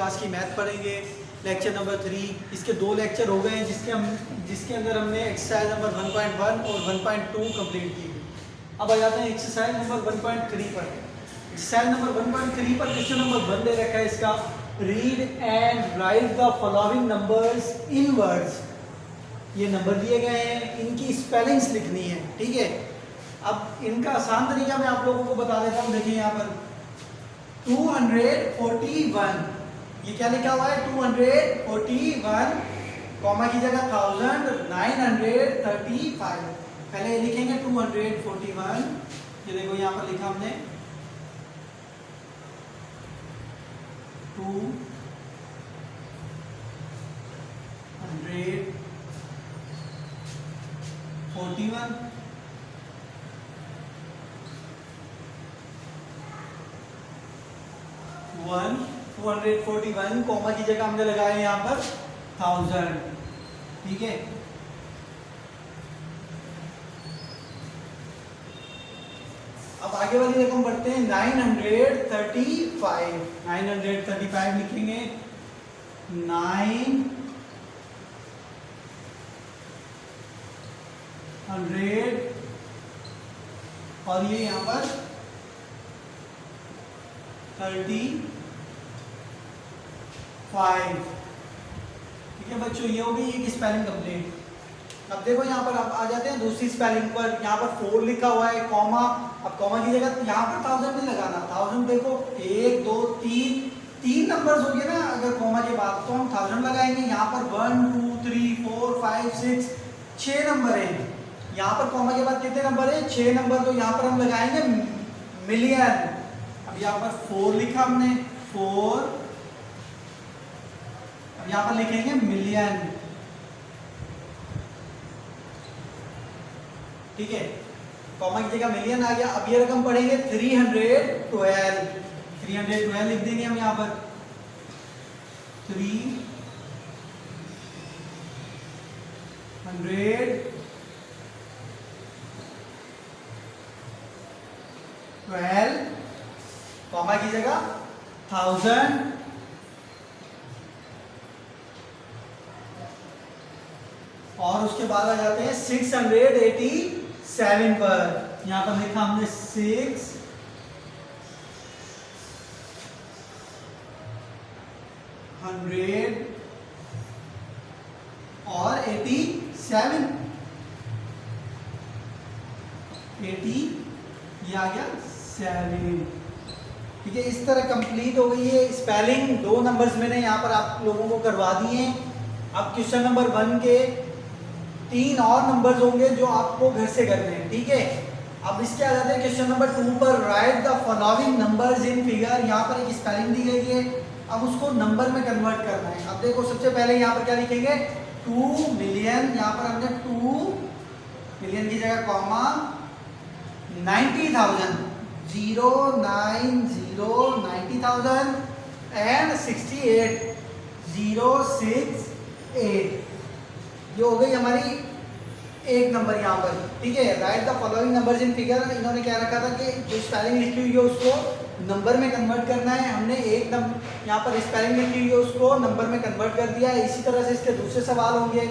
Class की math पढ़ेंगे, lecture number 3। इसके 2 लेक्चर हो गए हैं जिसके अंदर हमने एक्सरसाइज नंबर 1.1 और 1.2 कंप्लीट की। अब आ जाते हैं एक्सरसाइज नंबर 1.3 पर। एक्सरसाइज नंबर 1.3 पर क्वेश्चन नंबर 1 दे रखा है इसका, read and right the following numbers in words. ये नंबर दिए गए हैं, इनकी स्पेलिंग्स लिखनी है, ठीक है। अब इनका आसान तरीका मैं आप लोगों को बता देता हूँ। देखिए यहाँ पर 241, ये क्या लिखा हुआ है 241, कॉमा की जगह 1935। पहले ये लिखेंगे 241, ये देखो यहाँ पर लिखा हमने 241, 241 कॉमा की जगह हमने लगाया यहाँ पर 1000, ठीक है। अब आगे वाली रकम बढ़ते हैं 935 लिखेंगे 900 और ये यहाँ पर 35, ठीक है बच्चों। ये हो गई एक स्पेलिंग कंप्लीट। अब देखो यहाँ पर अब आ जाते हैं दूसरी स्पेलिंग पर। यहाँ पर 4 लिखा हुआ है, कॉमा, अब कॉमा की जगह यहाँ पर 1000 नहीं लगाना। 1000 देखो 1 2 3 नंबर्स हो गए ना, अगर कॉमा के बाद तो हम 1000 लगाएंगे। यहाँ पर 1 2 3 4 5 6 नंबर है। यहाँ पर कॉमा के बाद कितने नंबर है 6 नंबर, तो यहाँ पर हम लगाएंगे मिलियन। अब यहाँ पर 4 लिखा हमने 4, अब यहाँ पर लिखेंगे मिलियन, ठीक है। कॉमा की जगह मिलियन आ गया। अब ये रकम पढ़ेंगे 312 लिख देंगे हम यहाँ पर 312 कॉमा की जगह 1000 और उसके बाद आ जाते हैं 687 पर। यहां पर लिखा हमने 600 और 87, 80 ये आ गया 7, ठीक है। इस तरह कंप्लीट हो गई है स्पेलिंग। 2 नंबर्स मैंने यहाँ पर आप लोगों को करवा दिए। अब क्वेश्चन नंबर 1 के 3 और नंबर्स होंगे जो आपको घर से करने हैं, ठीक है। अब इसके आ जाते हैं क्वेश्चन नंबर 2 पर। Right the following numbers in figure. यहाँ पर एक स्पेलिंग दी गई है, अब उसको नंबर में कन्वर्ट करना है। अब देखो सबसे पहले यहाँ पर क्या लिखेंगे 2 मिलियन, यहाँ पर हमने 2 मिलियन की जगह कॉमा 90,000 90,000 एंड 68068, ये हो गई हमारी एक नंबर यहाँ पर, ठीक है। Right the following numbers in figure. इन्होंने क्या रखा था कि जो स्पेलिंग लिखी हुई है उसको नंबर में कन्वर्ट करना है। हमने एक नंबर यहाँ पर स्पेलिंग लिखी हुई है उसको नंबर में कन्वर्ट कर दिया है। इसी तरह से इसके दूसरे सवाल होंगे,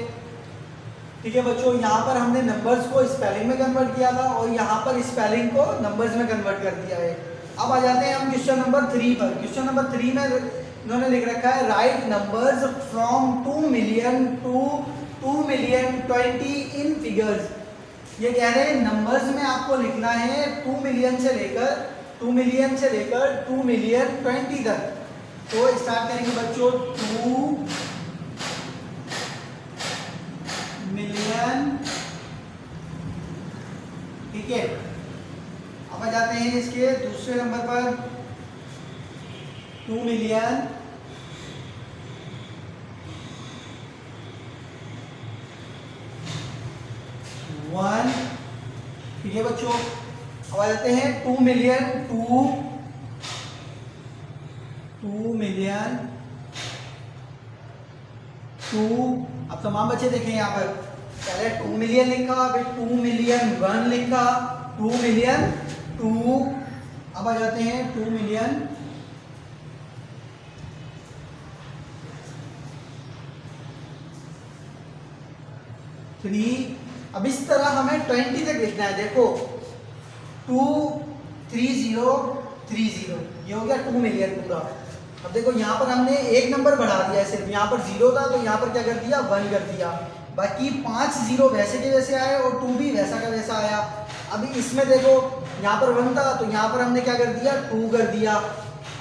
ठीक है बच्चों। यहाँ पर हमने नंबर्स को स्पेलिंग में कन्वर्ट किया था और यहाँ पर स्पेलिंग को नंबर्स में कन्वर्ट कर दिया है। अब आ जाते हैं हम क्वेश्चन नंबर 3 पर। क्वेश्चन नंबर 3 में इन्होंने लिख रखा है right numbers from 2 million to 2,020,000 in figures. ये कह रहे हैं नंबर्स में आपको लिखना है 2 मिलियन से लेकर 2,020,000 तक। तो स्टार्ट करेंगे बच्चों 2 मिलियन, ठीक है। अब आ जाते हैं इसके दूसरे नंबर पर 2 मिलियन 1, ठीक है बच्चों। अब आ जाते हैं 2 मिलियन 2। अब तमाम बच्चे देखें यहाँ पर पहले 2 मिलियन लिखा, फिर 2 मिलियन 1 लिखा, 2 मिलियन 2। अब आ जाते हैं 2 मिलियन 3। अब इस तरह हमें 20 तक लिखना है। देखो 2 3 0 3 0, ये हो गया 2 मिलियन पूरा। अब देखो यहाँ पर हमने एक नंबर बढ़ा दिया है, सिर्फ यहाँ पर 0 था तो यहाँ पर क्या कर दिया 1 कर दिया। बाकी 5 0 वैसे के वैसे आए और 2 भी वैसा का वैसा आया। अभी इसमें देखो यहाँ पर 1 था तो यहाँ पर हमने क्या कर दिया 2 कर दिया।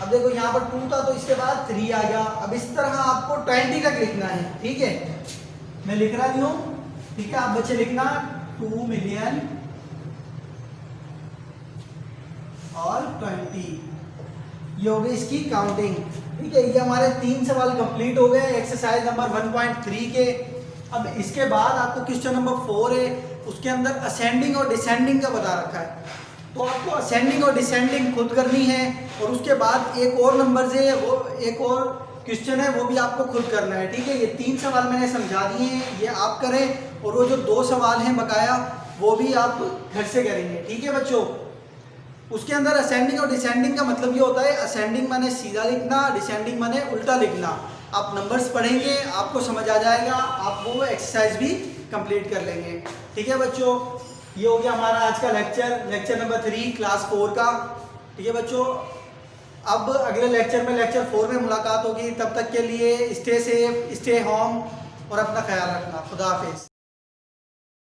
अब देखो यहाँ पर 2 था तो इसके बाद 3 आ गया। अब इस तरह आपको 20 तक लिखना है, ठीक है। मैं लिख रहा हूँ, ठीक है। आप बच्चे लिखना 2 मिलियन और 20, ये हो गई इसकी काउंटिंग, ठीक है। ये हमारे 3 सवाल कंप्लीट हो गए एक्सरसाइज नंबर 1.3 के। अब इसके बाद आपको क्वेश्चन नंबर 4 है, उसके अंदर असेंडिंग और डिसेंडिंग का बता रखा है। तो आपको असेंडिंग और डिसेंडिंग खुद करनी है और उसके बाद एक और नंबर से वो एक और क्वेश्चन है वो भी आपको खुद करना है, ठीक है। ये 3 सवाल मैंने समझा दिए हैं, ये आप करें और वो जो 2 सवाल हैं बकाया वो भी आप घर से करेंगे, ठीक है बच्चों। उसके अंदर असेंडिंग और डिसेंडिंग का मतलब ये होता है, असेंडिंग माने सीधा लिखना, डिसेंडिंग माने उल्टा लिखना। आप नंबर्स पढ़ेंगे आपको समझ आ जाएगा, आप वो एक्सरसाइज भी कंप्लीट कर लेंगे, ठीक है बच्चों। ये हो गया हमारा आज का लेक्चर नंबर 3 क्लास 4 का, ठीक है बच्चों। अब अगले लेक्चर में लेक्चर 4 में मुलाकात होगी, तब तक के लिए स्टे सेफ, स्टे होम और अपना ख्याल रखना। खुदा हाफिज़।